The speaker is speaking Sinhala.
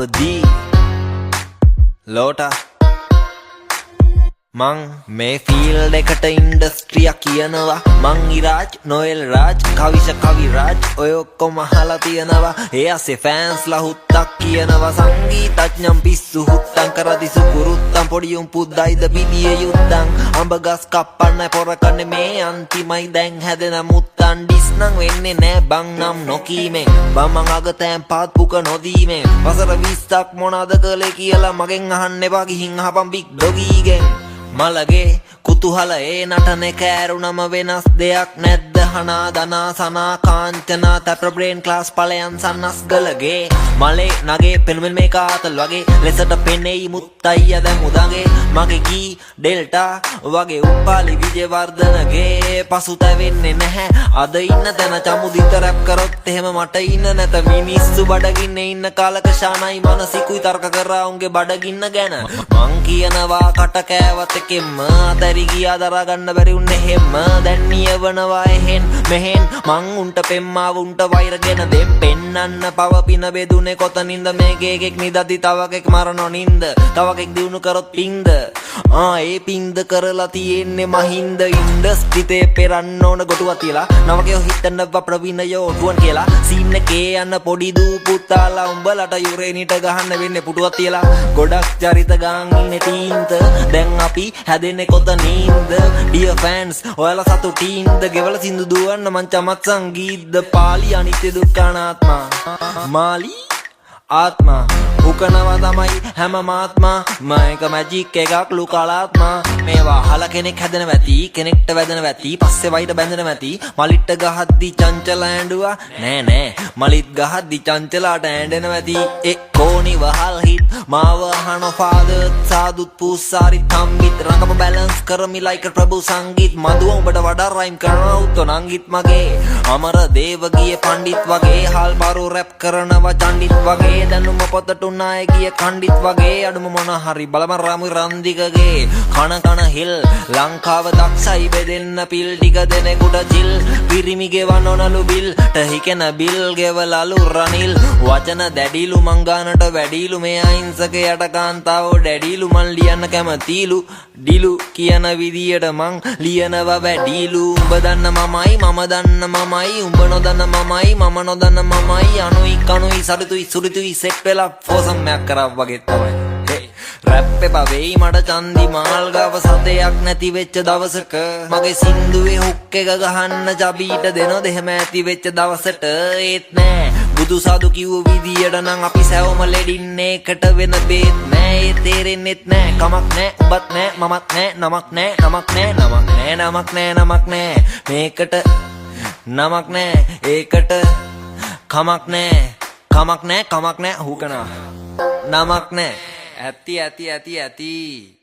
අවදී ලෝට මං මේ ෆීල්ඩ් එකට ඉන්ඩස්ට්‍රියක් කියනවා මං ඉරාජ් නොයල් රාජ් කවිෂ කවිරාජ් ඔය ඔක්කොම අහලා තියෙනවා ඒ අස්සේ ෆෑන්ස්ලා හුත්තක් කියනවා සංගීතඥම් පිස්සු හුත්තම් කරදි සුකුරුත්තම් පොඩි උන් පුද්දයිද පිටියේ යුත්තම් අඹ ගස් කප්පන්න පොරකන්නේ මේ අන්තිමයි දැන් හැදෙන මුත්තන් ඩිස් නම් වෙන්නේ නෑ බං නම් නොකීමෙන් බම්මන් අගතෑන් පාත් පුක නොදීමෙන් වසර 20ක් මොනවද කළේ කියලා මගෙන් අහන්න එපා ගිහින් අහපන් බිග් ඩොගීගෙන් මලගේ කුතුහල ඒ නටනේ කෑරුණම වෙනස් දෙයක් නැද්ද හනා දනා සනා කාංචනා තැප්‍ර බ්‍රේන් ක්ලාස් පලයන් සන්නස් ගලගේ මලේ නගේ පෙනුමෙන් මේ කාතල් වගේ ලෙසට පෙනෙයි මුත්තයිය දැන් උදගේ මගේ ගී ඩෙල්ටා වගේ උපාලි විජේවර්ධනගේ පසුතැවෙන්නේ නැහැ අද ඉන්න තැන චමුදිත රැප් කරොත් එහෙම මට ඉන්න නැත මිනිස්සු බඩගින්නේ ඉන්න කාලක ශානයි මනසිකුයි තර්ක කරා උන්ගේ බඩගින්න ගැන මං කියනවා කට කෑවත් එකෙන්ම අතරි ගියා දරා ගන්න බැරි උන්නේ හැම දැන් නියවනවා එහෙන් මෙහෙන් මං උන්ට පෙම්මාව උන්ට වෛරගෙන දෙම් පෙන්නන්න පව පින බෙදුනේ කොතනින්ද මේකේ එකෙක් නිදදි තව එකෙක් මරනෝ නින්ද තව එකෙක් දිනු කරොත් පින්ද ඒ පින්ද කරලා තියෙන්නේ මහින්ද ඉන්ඩස්ට්‍රිතේ පෙරන්න ඕන ගොටුවක් තියලා නවකයෝ හිතනවා ප්‍රවීණයෝ ඔටුවන් කියලා සීන් එකේ යන පොඩි දූ පුතාලා උඹලට යුරේනිට ගහන්න වෙන්නේ පුටුවක් තියලා ගොඩක් චරිත ගාන් ඉන්නේ තීන්ත දැන් අපි හැදෙන්නේ කොතනින්ද ඩියර් ෆෑන්ස් ඔයාලා සතුටින්ද ගෙවල සින්දු දුවන්න මං චමත් සංගීත පාලි අනිත්‍ය දුක්ඛ අනාත්මා මාලි ආත්මා උකනවා තමයි හැම මාත්මා මයික මැජික් එකක් ලුකලාත්මා මේවා අහලා කෙනෙක් හැදෙන වැති කෙනෙක්ට වැදෙන වැති පස්සේ වයිට බැඳෙන වැති මලිට ගහද්දි චංචල ඇඬුවා නෑ නෑ මලිත් ගහද්දි චංචලාට ඇඬෙන වැති ඒ කෝණි වහල් හිත් මාව අහන ෆාදර් සාදුත් පූසාරි තම්මිත් රංගම බැලන්ස් කරමි ලයික ප්‍රභු සංගීත් මදුව උඹට වඩා රයිම් කරනවා උතෝ නංගිත් මගේ අමර දේව ගියේ පණ්ඩිත් වගේ හල් බරු රැප් කරනවා චණ්ඩිත් වගේ දැනුම පොතට උනාය ගිය කණ්ඩිත් වගේ අඩුම මොන හරි බලම රාමු රන්දිකගේ කන හිල් ලංකාව දක්ෂයි බෙදෙන්න පිල් ටික දෙනෙකුට චිල් පිරිමි ගෙවන්නොනලු බිල් ටහිකෙන බිල් ගෙවලලු රනිල් වචන දැඩිලු මංගානට වැඩිලු මේ අහිංසක යට කාන්තාවෝ ඩැඩිලු මන් ලියන්න කැමතිලු ඩිලු කියන විදියට මං ලියනවා වැඩිලු උඹ දන්න මමයි මම දන්න මමයි උඹ නොදන්න මමයි මම නොදන්න මමයි අනුයි කනුයි සරිතුයි සුරිතුයි සෙට් වෙලා ෆෝසම්යක් කරා වගේ තමයි රැප් එපා වෙයි මට චන්දි මාල් ගාව සතයක් නැති වෙච්ච දවසක මගේ සින්දුවේ හුක් එක ගහන්න ජබීට දෙනොත් එහෙම ඇති වෙච්ච දවසට ඒත් නෑ බුදු සාදු කිව්ව විදියට නම් අපි සැවම ලෙඩින්නේ එකට වෙන බේත් නෑ ඒ තේරෙන්නෙත් නෑ කමක් නෑ උඹත් නෑ මමත් නෑ නමක් නෑ නමක් නෑ නමක් නෑ නමක් නෑ නමක් නෑ මේකට නමක් නෑ ඒකට කමක් නෑ කමක් නෑ කමක් නෑ හුකනා නමක් නෑ ඇති